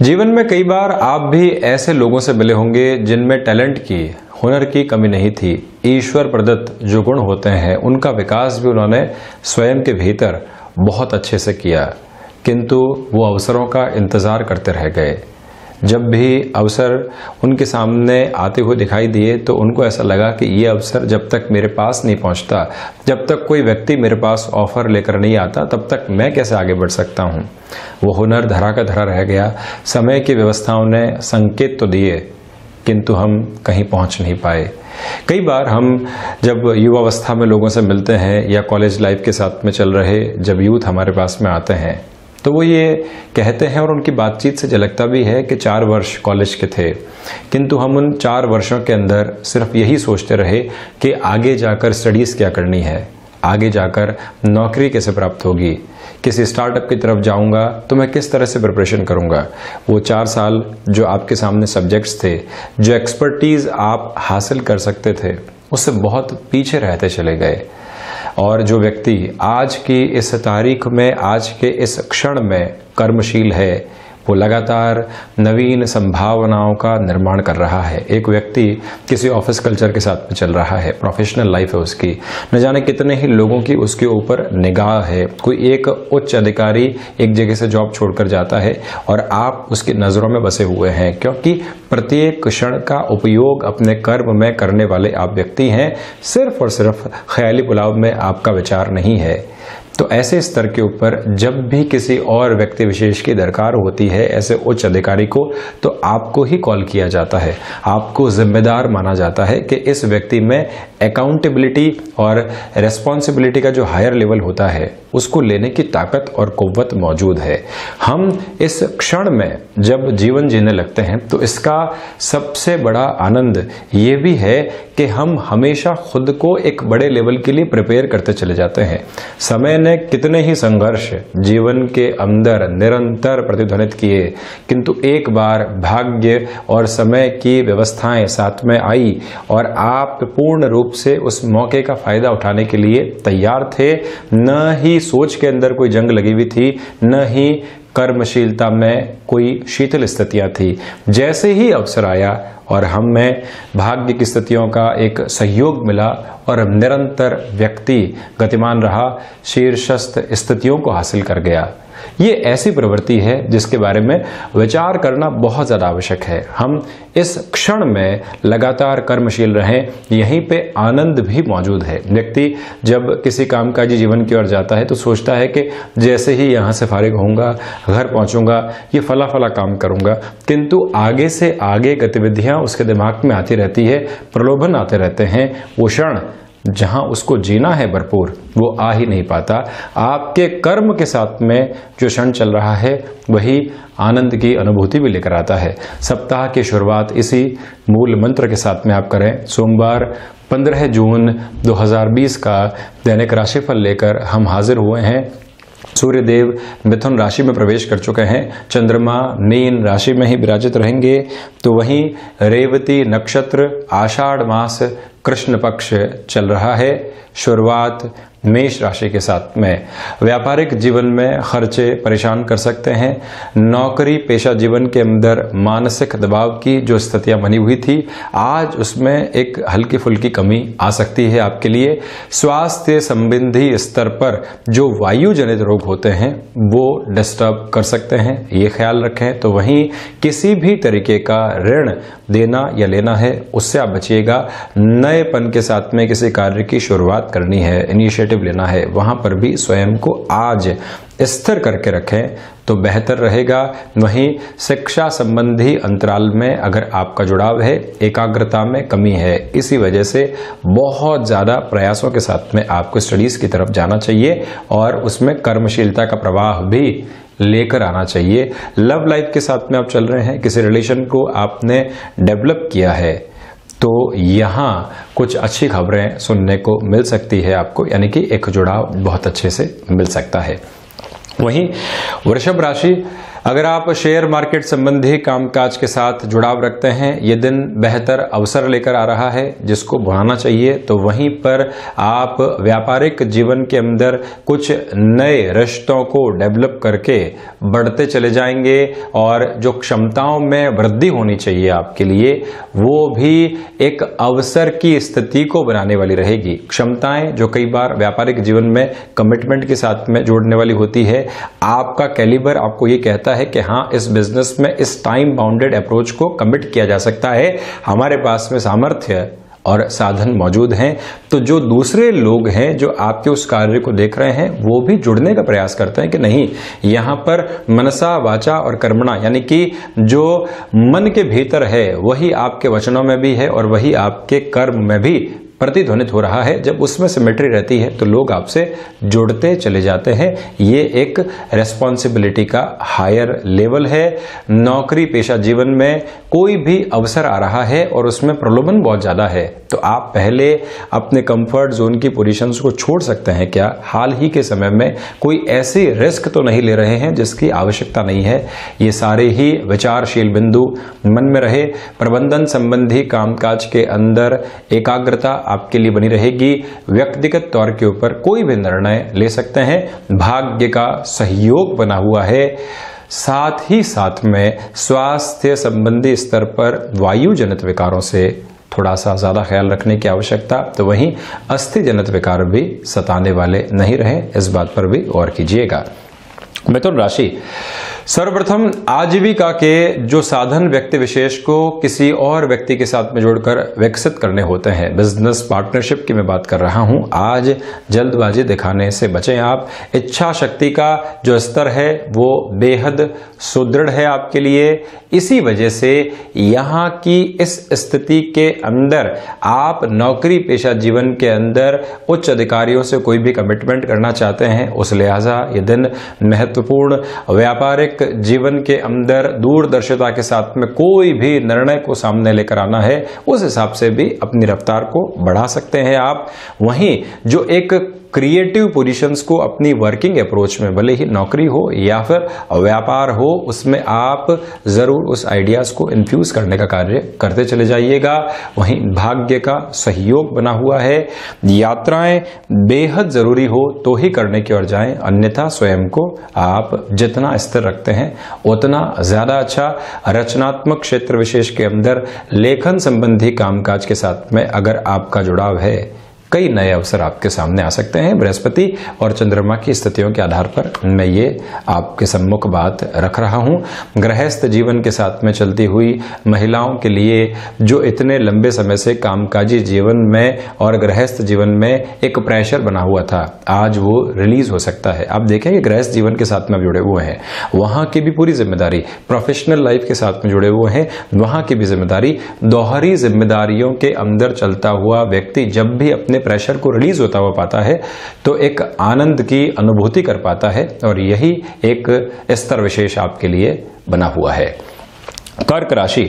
जीवन में कई बार आप भी ऐसे लोगों से मिले होंगे जिनमें टैलेंट की, हुनर की कमी नहीं थी। ईश्वर प्रदत्त जो गुण होते हैं उनका विकास भी उन्होंने स्वयं के भीतर बहुत अच्छे से किया, किंतु वो अवसरों का इंतजार करते रह गए। जब भी अवसर उनके सामने आते हुए दिखाई दिए तो उनको ऐसा लगा कि ये अवसर जब तक मेरे पास नहीं पहुंचता, जब तक कोई व्यक्ति मेरे पास ऑफर लेकर नहीं आता, तब तक मैं कैसे आगे बढ़ सकता हूं। वो हुनर धरा का धरा रह गया। समय की व्यवस्थाओं ने संकेत तो दिए, किंतु हम कहीं पहुंच नहीं पाए। कई बार हम जब युवावस्था में लोगों से मिलते हैं या कॉलेज लाइफ के साथ में चल रहे जब यूथ हमारे पास में आते हैं तो वो ये कहते हैं और उनकी बातचीत से झलकता भी है कि 4 वर्ष कॉलेज के थे, किंतु हम उन 4 वर्षों के अंदर सिर्फ यही सोचते रहे कि आगे जाकर स्टडीज़ क्या करनी है, आगे जाकर नौकरी कैसे प्राप्त होगी, किसी स्टार्टअप की तरफ जाऊंगा तो मैं किस तरह से प्रिपरेशन करूंगा। वो 4 साल जो आपके सामने सब्जेक्ट्स थे, जो एक्सपर्टीज आप हासिल कर सकते थे, उससे बहुत पीछे रहते चले गए। और जो व्यक्ति आज की इस तारीख में, आज के इस क्षण में कर्मशील है, वो लगातार नवीन संभावनाओं का निर्माण कर रहा है। एक व्यक्ति किसी ऑफिस कल्चर के साथ में चल रहा है, प्रोफेशनल लाइफ है उसकी, न जाने कितने ही लोगों की उसके ऊपर निगाह है। कोई एक उच्च अधिकारी एक जगह से जॉब छोड़कर जाता है और आप उसकी नज़रों में बसे हुए हैं, क्योंकि प्रत्येक क्षण का उपयोग अपने कर्म में करने वाले आप व्यक्ति हैं। सिर्फ और सिर्फ ख्याली पुलाव में आपका विचार नहीं है। तो ऐसे स्तर के ऊपर जब भी किसी और व्यक्ति विशेष की दरकार होती है, ऐसे उच्च अधिकारी को, तो आपको ही कॉल किया जाता है। आपको जिम्मेदार माना जाता है कि इस व्यक्ति में अकाउंटेबिलिटी और रेस्पॉन्सिबिलिटी का जो हायर लेवल होता है उसको लेने की ताकत और कुव्वत मौजूद है। हम इस क्षण में जब जीवन जीने लगते हैं तो इसका सबसे बड़ा आनंद ये भी है कि हम हमेशा खुद को एक बड़े लेवल के लिए प्रिपेयर करते चले जाते हैं। समय ने कितने ही संघर्ष जीवन के अंदर निरंतर प्रतिध्वनित किए, किंतु एक बार भाग्य और समय की व्यवस्थाएं साथ में आई और आप पूर्ण रूप से उस मौके का फायदा उठाने के लिए तैयार थे। न ही सोच के अंदर कोई जंग लगी हुई थी, न ही कर्मशीलता में कोई शीतल स्थितियां थी। जैसे ही अवसर आया और हम में भाग्य की स्थितियों का एक सहयोग मिला और निरंतर व्यक्ति गतिमान रहा, शीर्षस्थ स्थितियों को हासिल कर गया। ये ऐसी प्रवृत्ति है जिसके बारे में विचार करना बहुत ज्यादा आवश्यक है। हम इस क्षण में लगातार कर्मशील रहें, यहीं पे आनंद भी मौजूद है। व्यक्ति जब किसी कामकाजी जीवन की ओर जाता है तो सोचता है कि जैसे ही यहाँ से फारिग होऊंगा, घर पहुंचूंगा, ये फला फला काम करूंगा, किंतु आगे से आगे गतिविधियां उसके दिमाग में आती रहती है, प्रलोभन आते रहते हैं। वो क्षण जहां उसको जीना है भरपूर, वो आ ही नहीं पाता। आपके कर्म के साथ में जो क्षण चल रहा है वही आनंद की अनुभूति भी लेकर आता है। सप्ताह की शुरुआत इसी मूल मंत्र के साथ में आप करें। सोमवार 15 जून 2020 का दैनिक राशिफल लेकर हम हाजिर हुए हैं। सूर्यदेव मिथुन राशि में प्रवेश कर चुके हैं, चंद्रमा मीन राशि में ही विराजित रहेंगे। तो वहीं रेवती नक्षत्र, आषाढ़ मास, कृष्ण पक्ष चल रहा है। शुरुआत मेष राशि के साथ में। व्यापारिक जीवन में खर्चे परेशान कर सकते हैं। नौकरी पेशा जीवन के अंदर मानसिक दबाव की जो स्थितियां बनी हुई थी, आज उसमें एक हल्की फुल्की कमी आ सकती है आपके लिए। स्वास्थ्य संबंधी स्तर पर जो वायु जनित रोग होते हैं वो डिस्टर्ब कर सकते हैं, ये ख्याल रखें। तो वहीं किसी भी तरीके का ऋण देना या लेना है उससे आप बचिएगा। नएपन के साथ में किसी कार्य की शुरुआत करनी है, इनिशिएटिव लेना है, वहां पर भी स्वयं को आज स्थिर करके रखें तो बेहतर रहेगा। वहीं शिक्षा संबंधी अंतराल में अगर आपका जुड़ाव है, एकाग्रता में कमी है, इसी वजह से बहुत ज्यादा प्रयासों के साथ में आपको स्टडीज की तरफ जाना चाहिए और उसमें कर्मशीलता का प्रवाह भी लेकर आना चाहिए। लव लाइफ के साथ में आप चल रहे हैं, किसी रिलेशन को आपने डेवलप किया है, तो यहाँ कुछ अच्छी खबरें सुनने को मिल सकती है आपको, यानी कि एक जुड़ाव बहुत अच्छे से मिल सकता है। वहीं वृषभ राशि, अगर आप शेयर मार्केट संबंधी कामकाज के साथ जुड़ाव रखते हैं, ये दिन बेहतर अवसर लेकर आ रहा है जिसको बढ़ाना चाहिए। तो वहीं पर आप व्यापारिक जीवन के अंदर कुछ नए रिश्तों को डेवलप करके बढ़ते चले जाएंगे और जो क्षमताओं में वृद्धि होनी चाहिए आपके लिए, वो भी एक अवसर की स्थिति को बनाने वाली रहेगी। क्षमताएं जो कई बार व्यापारिक जीवन में कमिटमेंट के साथ में जोड़ने वाली होती है, आपका कैलिबर आपको ये कहता है कि हाँ, इस बिजनेस में इस टाइम बाउंडेड अप्रोच को कमिट किया जा सकता है, हमारे पास में सामर्थ्य और साधन मौजूद हैं। तो जो दूसरे लोग हैं जो आपके उस कार्य को देख रहे हैं, वो भी जुड़ने का प्रयास करते हैं कि नहीं, यहां पर मनसा वाचा और कर्मणा, यानी कि जो मन के भीतर है वही आपके वचनों में भी है और वही आपके कर्म में भी प्रतिध्वनित हो रहा है। जब उसमें सिमेट्री रहती है तो लोग आपसे जुड़ते चले जाते हैं। ये एक रेस्पॉन्सिबिलिटी का हायर लेवल है। नौकरी पेशा जीवन में कोई भी अवसर आ रहा है और उसमें प्रलोभन बहुत ज्यादा है, तो आप पहले अपने कंफर्ट जोन की पोजीशंस को छोड़ सकते हैं क्या? हाल ही के समय में कोई ऐसी रिस्क तो नहीं ले रहे हैं जिसकी आवश्यकता नहीं है। ये सारे ही विचारशील बिंदु मन में रहे। प्रबंधन संबंधी कामकाज के अंदर एकाग्रता आपके लिए बनी रहेगी। व्यक्तिगत तौर के ऊपर कोई भी निर्णय ले सकते हैं। भाग्य का सहयोग बना हुआ है। साथ ही साथ में स्वास्थ्य संबंधी स्तर पर वायु जनित विकारों से थोड़ा सा ज्यादा ख्याल रखने की आवश्यकता। तो वहीं अस्थि जनित विकार भी सताने वाले नहीं रहे, इस बात पर भी गौर कीजिएगा। मिथुन राशि, सर्वप्रथम आजीविका के जो साधन व्यक्ति विशेष को किसी और व्यक्ति के साथ में जोड़कर विकसित करने होते हैं, बिजनेस पार्टनरशिप की मैं बात कर रहा हूं। आज जल्दबाजी दिखाने से बचें आप। इच्छा शक्ति का जो स्तर है वो बेहद सुदृढ़ है आपके लिए। इसी वजह से यहाँ की इस स्थिति के अंदर आप नौकरी पेशा जीवन के अंदर उच्च अधिकारियों से कोई भी कमिटमेंट करना चाहते हैं, उस लिहाजा ये दिन महत्वपूर्ण। व्यापारिक जीवन के अंदर दूरदर्शिता के साथ में कोई भी निर्णय को सामने लेकर आना है, उस हिसाब से भी अपनी रफ्तार को बढ़ा सकते हैं आप। वहीं जो एक क्रिएटिव पोजीशंस को अपनी वर्किंग अप्रोच में, भले ही नौकरी हो या फिर व्यापार हो, उसमें आप जरूर उस आइडियाज को इन्फ्यूज करने का कार्य करते चले जाइएगा। वहीं भाग्य का सहयोग बना हुआ है। यात्राएं बेहद जरूरी हो तो ही करने की ओर जाएं, अन्यथा स्वयं को आप जितना स्थिर रखते हैं उतना ज्यादा अच्छा। रचनात्मक क्षेत्र विशेष के अंदर लेखन संबंधी कामकाज के साथ में अगर आपका जुड़ाव है, कई नए अवसर आपके सामने आ सकते हैं। बृहस्पति और चंद्रमा की स्थितियों के आधार पर मैं ये आपके सम्मुख बात रख रहा हूं। गृहस्थ जीवन के साथ में चलती हुई महिलाओं के लिए जो इतने लंबे समय से कामकाजी जीवन में और गृहस्थ जीवन में एक प्रेशर बना हुआ था, आज वो रिलीज हो सकता है। आप देखेंगे गृहस्थ जीवन के साथ में जुड़े हुए हैं, वहां की भी पूरी जिम्मेदारी, प्रोफेशनल लाइफ के साथ में जुड़े हुए हैं, वहां की भी जिम्मेदारी, दोहरी जिम्मेदारियों के अंदर चलता हुआ व्यक्ति जब भी अपने प्रेशर को रिलीज होता हुआ पाता है तो एक आनंद की अनुभूति कर पाता है, और यही एक स्तर विशेष आपके लिए बना हुआ है। कर्क राशि,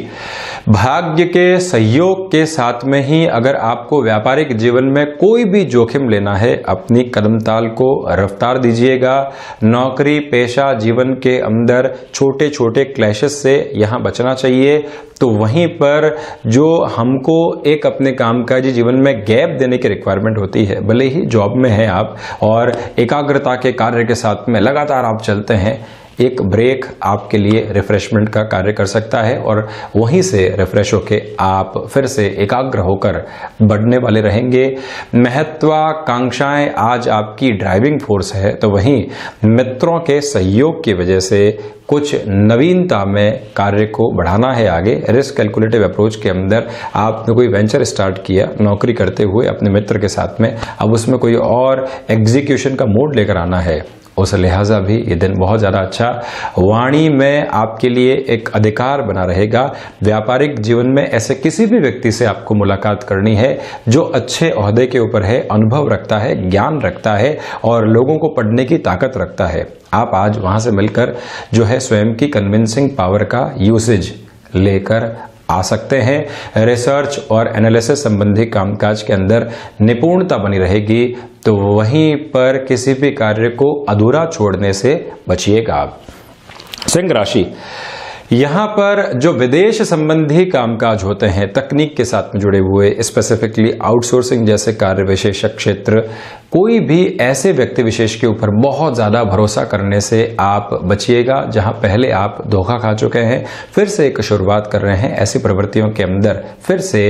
भाग्य के सहयोग के साथ में ही अगर आपको व्यापारिक जीवन में कोई भी जोखिम लेना है, अपनी कदमताल को रफ्तार दीजिएगा। नौकरी पेशा जीवन के अंदर छोटे छोटे क्लैशेस से यहां बचना चाहिए। तो वहीं पर जो हमको एक अपने कामकाजी जीवन में गैप देने की रिक्वायरमेंट होती है, भले ही जॉब में है आप और एकाग्रता के कार्य के साथ में लगातार आप चलते हैं, एक ब्रेक आपके लिए रिफ्रेशमेंट का कार्य कर सकता है और वहीं से रिफ्रेश होके आप फिर से एकाग्र होकर बढ़ने वाले रहेंगे। महत्वाकांक्षाएं आज आपकी ड्राइविंग फोर्स है, तो वहीं मित्रों के सहयोग की वजह से कुछ नवीनता में कार्य को बढ़ाना है आगे। रिस्क कैलकुलेटिव अप्रोच के अंदर आपने कोई वेंचर स्टार्ट किया नौकरी करते हुए अपने मित्र के साथ में, अब उसमें कोई और एग्जीक्यूशन का मोड लेकर आना है, उस लिहाजा भी ये दिन बहुत ज़्यादा अच्छा। वाणी में आपके लिए एक अधिकार बना रहेगा। व्यापारिक जीवन में ऐसे किसी भी व्यक्ति से आपको मुलाकात करनी है जो अच्छे ओहदे के ऊपर है, अनुभव रखता है, ज्ञान रखता है और लोगों को पढ़ने की ताकत रखता है। आप आज वहां से मिलकर जो है स्वयं की कन्विंसिंग पावर का यूसेज लेकर आ सकते हैं। रिसर्च और एनालिसिस संबंधी कामकाज के अंदर निपुणता बनी रहेगी, तो वहीं पर किसी भी कार्य को अधूरा छोड़ने से बचिएगा। सिंह राशि, यहाँ पर जो विदेश संबंधी कामकाज होते हैं, तकनीक के साथ में जुड़े हुए, स्पेसिफिकली आउटसोर्सिंग जैसे कार्य विशेषक क्षेत्र, कोई भी ऐसे व्यक्ति विशेष के ऊपर बहुत ज्यादा भरोसा करने से आप बचिएगा जहां पहले आप धोखा खा चुके हैं, फिर से एक शुरुआत कर रहे हैं। ऐसी प्रवृत्तियों के अंदर फिर से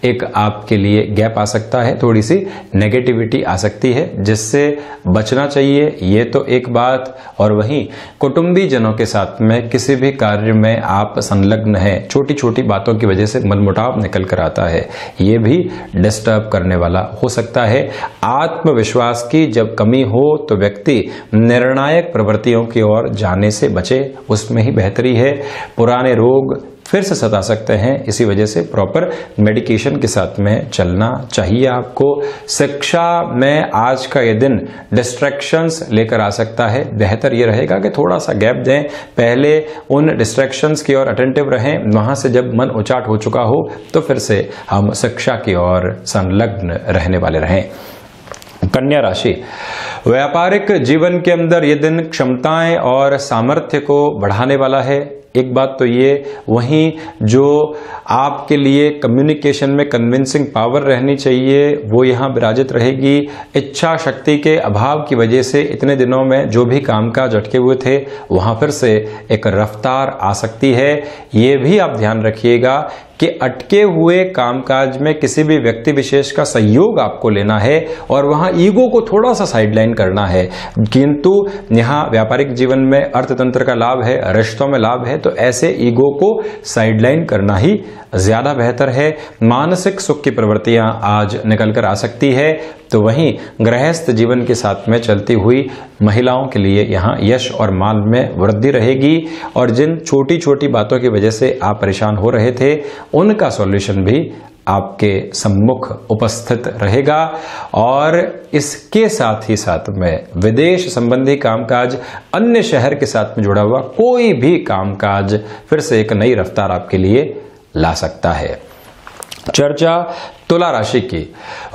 एक आपके लिए गैप आ सकता है, थोड़ी सी नेगेटिविटी आ सकती है, जिससे बचना चाहिए। ये तो एक बात। और वहीं कुटुंबी जनों के साथ में किसी भी कार्य में आप संलग्न हैं, छोटी छोटी बातों की वजह से मनमुटाव निकल कर आता है, ये भी डिस्टर्ब करने वाला हो सकता है। आत्मविश्वास की जब कमी हो तो व्यक्ति निर्णायक प्रवृत्तियों की ओर जाने से बचे, उसमें ही बेहतरी है। पुराने रोग फिर से सता सकते हैं, इसी वजह से प्रॉपर मेडिकेशन के साथ में चलना चाहिए आपको। शिक्षा में आज का ये दिन डिस्ट्रैक्शंस लेकर आ सकता है। बेहतर ये रहेगा कि थोड़ा सा गैप दें, पहले उन डिस्ट्रैक्शंस की ओर अटेंटिव रहें, वहां से जब मन उचाट हो चुका हो तो फिर से हम शिक्षा की ओर संलग्न रहने वाले रहें। कन्या राशि, व्यापारिक जीवन के अंदर यह दिन क्षमताएं और सामर्थ्य को बढ़ाने वाला है। एक बात तो ये, वहीं जो आपके लिए कम्युनिकेशन में कन्विंसिंग पावर रहनी चाहिए वो यहाँ विराजित रहेगी। इच्छा शक्ति के अभाव की वजह से इतने दिनों में जो भी कामकाज अटके हुए थे वहां फिर से एक रफ्तार आ सकती है। ये भी आप ध्यान रखिएगा कि अटके हुए कामकाज में किसी भी व्यक्ति विशेष का सहयोग आपको लेना है और वहां ईगो को थोड़ा सा साइडलाइन करना है। किंतु यहाँ व्यापारिक जीवन में अर्थतंत्र का लाभ है, रिश्तों में लाभ है, तो ऐसे ईगो को साइडलाइन करना ही ज्यादा बेहतर है। मानसिक सुख की प्रवृत्तियां आज निकल कर आ सकती है। तो वहीं गृहस्थ जीवन के साथ में चलती हुई महिलाओं के लिए यहाँ यश और मान में वृद्धि रहेगी और जिन छोटी छोटी बातों की वजह से आप परेशान हो रहे थे उनका सॉल्यूशन भी आपके सम्मुख उपस्थित रहेगा। और इसके साथ ही साथ में विदेश संबंधी कामकाज, अन्य शहर के साथ में जुड़ा हुआ कोई भी कामकाज फिर से एक नई रफ्तार आपके लिए ला सकता है। चर्चा तुला राशि की,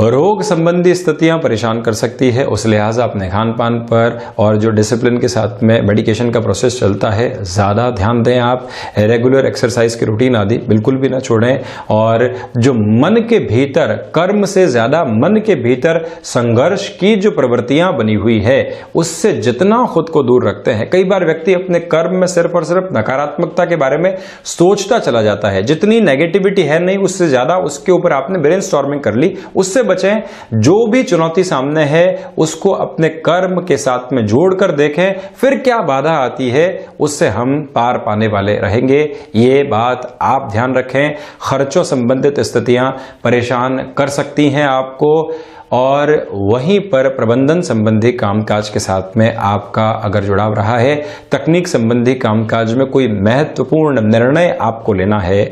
रोग संबंधी स्थितियां परेशान कर सकती है, उस लिहाजा अपने खान पान पर और जो डिसिप्लिन के साथ में मेडिकेशन का प्रोसेस चलता है ज्यादा ध्यान दें आप। रेगुलर एक्सरसाइज की रूटीन आदि बिल्कुल भी ना छोड़ें। और जो मन के भीतर, कर्म से ज्यादा मन के भीतर संघर्ष की जो प्रवृत्तियां बनी हुई है उससे जितना खुद को दूर रखते हैं। कई बार व्यक्ति अपने कर्म में सिर्फ और सिर्फ नकारात्मकता के बारे में सोचता चला जाता है, जितनी नेगेटिविटी है नहीं उससे ज्यादा उसके ऊपर आपने ब्रेनस्टॉर्मिंग कर ली, उससे बचें। जो भी चुनौती सामने है उसको अपने कर्म के साथ में जोड़कर देखें, फिर क्या बाधा आती है उससे हम पार पाने वाले रहेंगे। ये बात आप ध्यान रखें। खर्चों संबंधित स्थितियां परेशान कर सकती हैं आपको। और वहीं पर प्रबंधन संबंधी कामकाज के साथ में आपका अगर जुड़ाव रहा है, तकनीक संबंधी कामकाज में कोई महत्वपूर्ण निर्णय आपको लेना है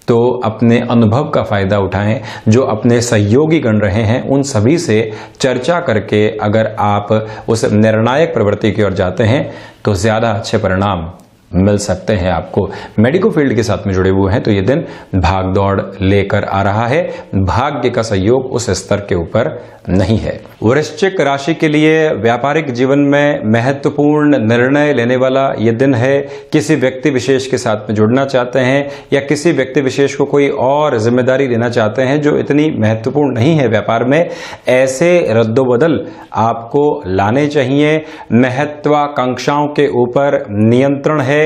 तो अपने अनुभव का फायदा उठाएं। जो अपने सहयोगी गण रहे हैं उन सभी से चर्चा करके अगर आप उस निर्णायक प्रवृत्ति की ओर जाते हैं तो ज्यादा अच्छे परिणाम मिल सकते हैं आपको। मेडिको फील्ड के साथ में जुड़े हुए हैं तो ये दिन भाग दौड़ लेकर आ रहा है। भाग्य का सहयोग उस स्तर के ऊपर नहीं है। वृश्चिक राशि के लिए व्यापारिक जीवन में महत्वपूर्ण निर्णय लेने वाला यह दिन है। किसी व्यक्ति विशेष के साथ में जुड़ना चाहते हैं या किसी व्यक्ति विशेष को कोई और जिम्मेदारी लेना चाहते हैं जो इतनी महत्वपूर्ण नहीं है व्यापार में, ऐसे रद्दोबदल आपको लाने चाहिए। महत्वाकांक्षाओं के ऊपर नियंत्रण है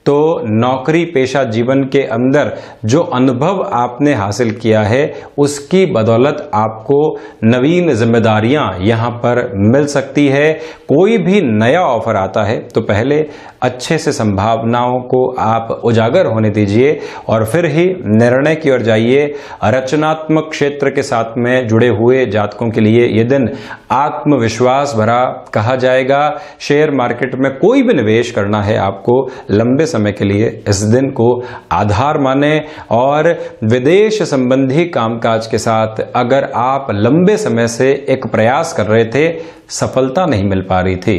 तो नौकरी पेशा जीवन के अंदर जो अनुभव आपने हासिल किया है उसकी बदौलत आपको नवीन जिम्मेदारियां यहां पर मिल सकती है। कोई भी नया ऑफर आता है तो पहले अच्छे से संभावनाओं को आप उजागर होने दीजिए और फिर ही निर्णय की ओर जाइए। रचनात्मक क्षेत्र के साथ में जुड़े हुए जातकों के लिए यह दिन आत्मविश्वास भरा कहा जाएगा। शेयर मार्केट में कोई भी निवेश करना है आपको लंबे समय के लिए, इस दिन को आधार माने। और विदेश संबंधी कामकाज के साथ अगर आप लंबे समय से एक प्रयास कर रहे थे, सफलता नहीं मिल पा रही थी,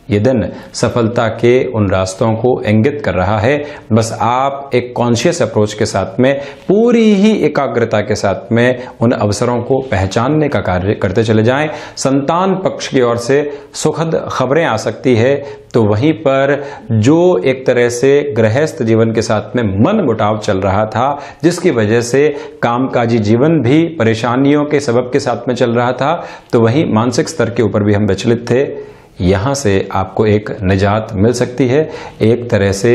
ये दिन सफलता के उन रास्तों को इंगित कर रहा है। बस आप एक कॉन्शियस अप्रोच के साथ में, पूरी ही एकाग्रता के साथ में उन अवसरों को पहचानने का कार्य करते चले जाएं। संतान पक्ष की ओर से सुखद खबरें आ सकती है, तो वहीं पर जो एक तरह से गृहस्थ जीवन के साथ में मन मुटाव चल रहा था, जिसकी वजह से कामकाजी जीवन भी परेशानियों के सबब के साथ में चल रहा था, तो वहीं मानसिक स्तर के ऊपर भी हम विचलित थे, यहां से आपको एक निजात मिल सकती है। एक तरह से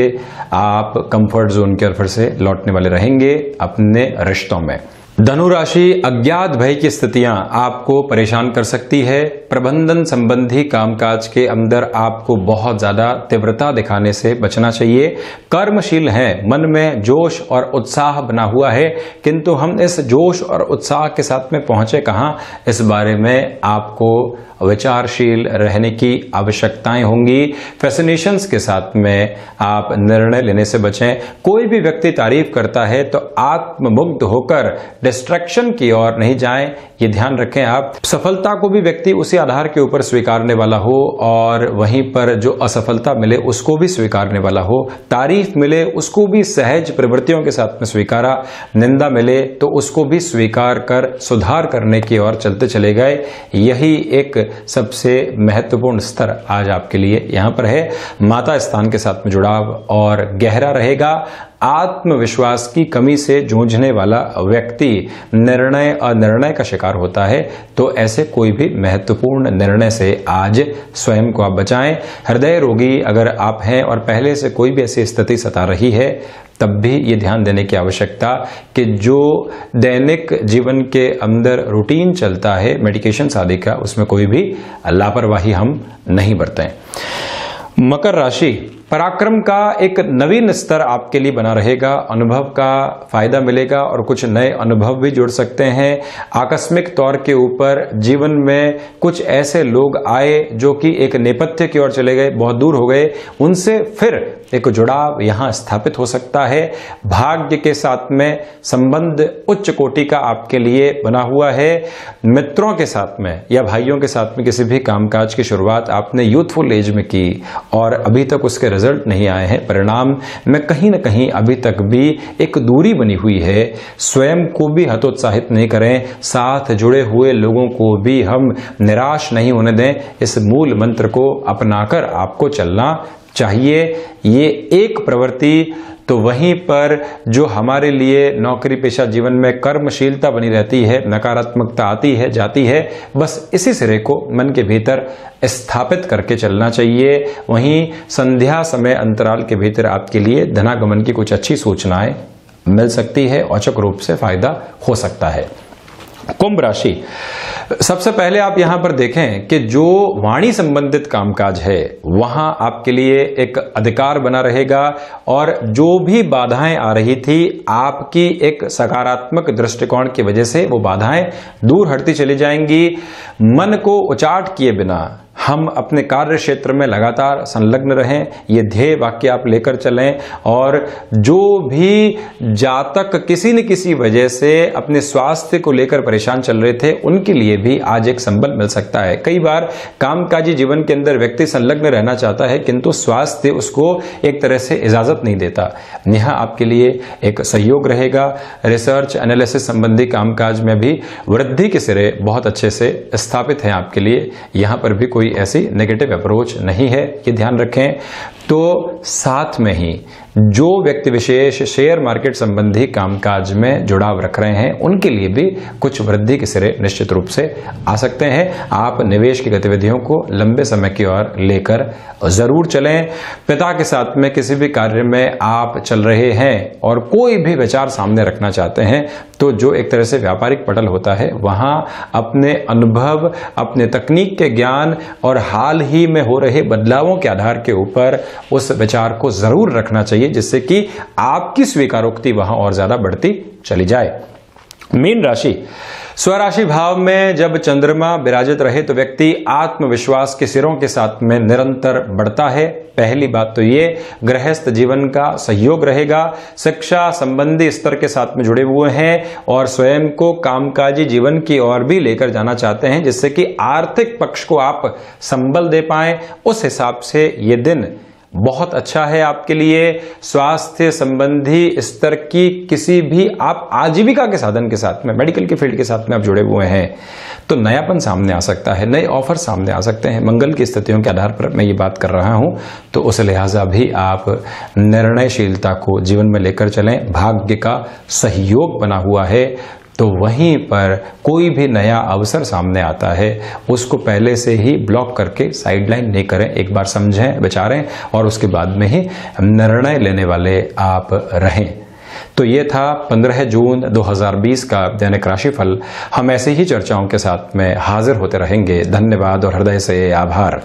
आप कंफर्ट जोन के फिर से लौटने वाले रहेंगे अपने रिश्तों में। धनु राशि, अज्ञात भय की स्थितियां आपको परेशान कर सकती है। प्रबंधन संबंधी कामकाज के अंदर आपको बहुत ज्यादा तीव्रता दिखाने से बचना चाहिए। कर्मशील हैं, मन में जोश और उत्साह बना हुआ है, किंतु हम इस जोश और उत्साह के साथ में पहुंचे कहां, इस बारे में आपको विचारशील रहने की आवश्यकताएं होंगी। फैसिनेशंस के साथ में आप निर्णय लेने से बचें। कोई भी व्यक्ति तारीफ करता है तो आत्ममुग्ध होकर डिस्ट्रैक्शन की ओर नहीं जाएं, ये ध्यान रखें। आप सफलता को भी व्यक्ति उसी आधार के ऊपर स्वीकारने वाला हो, और वहीं पर जो असफलता मिले उसको भी स्वीकारने वाला हो। तारीफ मिले उसको भी सहज प्रवृत्तियों के साथ में स्वीकारा, निंदा मिले तो उसको भी स्वीकार कर सुधार करने की ओर चलते चले गए। यही एक सबसे महत्वपूर्ण स्तर आज आपके लिए यहां पर है। माता स्थान के साथ में जुड़ाव और गहरा रहेगा। आत्मविश्वास की कमी से जूझने वाला व्यक्ति निर्णय अनिर्णय का शिकार होता है, तो ऐसे कोई भी महत्वपूर्ण निर्णय से आज स्वयं को आप बचाएं। हृदय रोगी अगर आप हैं और पहले से कोई भी ऐसी स्थिति सता रही है, तब भी ये ध्यान देने की आवश्यकता कि जो दैनिक जीवन के अंदर रूटीन चलता है मेडिकेशन आदि का, उसमें कोई भी लापरवाही हम नहीं बरतें। मकर राशि, पराक्रम का एक नवीन स्तर आपके लिए बना रहेगा। अनुभव का फायदा मिलेगा और कुछ नए अनुभव भी जुड़ सकते हैं। आकस्मिक तौर के ऊपर जीवन में कुछ ऐसे लोग आए जो कि एक नेपथ्य की ओर चले गए, बहुत दूर हो गए, उनसे फिर एक जुड़ाव यहां स्थापित हो सकता है। भाग्य के साथ में संबंध उच्च कोटि का आपके लिए बना हुआ है। मित्रों के साथ में या भाइयों के साथ में किसी भी कामकाज की शुरुआत आपने यूथफुल एज में की और अभी तक उसके रिजल्ट नहीं आए हैं, परिणाम में कहीं ना कहीं अभी तक भी एक दूरी बनी हुई है। स्वयं को भी हतोत्साहित नहीं करें, साथ जुड़े हुए लोगों को भी हम निराश नहीं होने दें। इस मूल मंत्र को अपनाकर आपको चलना चाहिए। ये एक प्रवृत्ति तो वहीं पर जो हमारे लिए नौकरी पेशा जीवन में कर्मशीलता बनी रहती है, नकारात्मकता आती है जाती है, बस इसी सिरे को मन के भीतर स्थापित करके चलना चाहिए। वहीं संध्या समय अंतराल के भीतर आपके लिए धनागमन की कुछ अच्छी सूचनाएं मिल सकती है, औचक रूप से फायदा हो सकता है। कुंभ राशि, सबसे पहले आप यहां पर देखें कि जो वाणी संबंधित कामकाज है वहां आपके लिए एक अधिकार बना रहेगा, और जो भी बाधाएं आ रही थी आपकी एक सकारात्मक दृष्टिकोण की वजह से वो बाधाएं दूर हटती चली जाएंगी। मन को उचाट किए बिना हम अपने कार्य क्षेत्र में लगातार संलग्न रहें, ये ध्येय वाक्य आप लेकर चलें। और जो भी जातक किसी न किसी वजह से अपने स्वास्थ्य को लेकर परेशान चल रहे थे, उनके लिए भी आज एक संबल मिल सकता है। कई बार कामकाजी जीवन के अंदर व्यक्ति संलग्न रहना चाहता है, किंतु स्वास्थ्य उसको एक तरह से इजाजत नहीं देता। यहाँ आपके लिए एक सहयोग रहेगा। रिसर्च एनालिसिस संबंधी कामकाज में भी वृद्धि के सिरे बहुत अच्छे से स्थापित हैं आपके लिए। यहाँ पर भी कोई ऐसी नेगेटिव अप्रोच नहीं है, ये ध्यान रखें। तो साथ में ही जो व्यक्ति विशेष शेयर मार्केट संबंधी कामकाज में जुड़ाव रख रहे हैं, उनके लिए भी कुछ वृद्धि के सिरे निश्चित रूप से आ सकते हैं। आप निवेश की गतिविधियों को लंबे समय की ओर लेकर जरूर चलें। पिता के साथ में किसी भी कार्य में आप चल रहे हैं और कोई भी विचार सामने रखना चाहते हैं, तो जो एक तरह से व्यापारिक पटल होता है, वहां अपने अनुभव, अपने तकनीक के ज्ञान और हाल ही में हो रहे बदलावों के आधार के ऊपर उस विचार को जरूर रखना चाहिए, जिससे कि आपकी स्वीकारोक्ति वहां और ज्यादा बढ़ती चली जाए। मीन राशि, स्वराशि भाव में जब चंद्रमा विराजित रहे तो व्यक्ति आत्मविश्वास के सिरों के साथ में निरंतर बढ़ता है। पहली बात तो ये गृहस्थ जीवन का सहयोग रहेगा, शिक्षा संबंधी स्तर के साथ में जुड़े हुए हैं और स्वयं को कामकाजी जीवन की ओर भी लेकर जाना चाहते हैं, जिससे कि आर्थिक पक्ष को आप संबल दे पाएं। उस हिसाब से ये दिन बहुत अच्छा है आपके लिए। स्वास्थ्य संबंधी स्तर की किसी भी आप आजीविका के साधन के साथ में, मेडिकल के फील्ड के साथ में आप जुड़े हुए हैं तो नयापन सामने आ सकता है, नए ऑफर सामने आ सकते हैं। मंगल की स्थितियों के आधार पर मैं ये बात कर रहा हूं, तो उस लिहाजा भी आप निर्णयशीलता को जीवन में लेकर चलें। भाग्य का सहयोग बना हुआ है, तो वहीं पर कोई भी नया अवसर सामने आता है उसको पहले से ही ब्लॉक करके साइडलाइन नहीं करें, एक बार समझें, विचारें और उसके बाद में ही निर्णय लेने वाले आप रहें। तो ये था 15 जून 2020 का दैनिक राशिफल। हम ऐसे ही चर्चाओं के साथ में हाजिर होते रहेंगे। धन्यवाद और हृदय से आभार।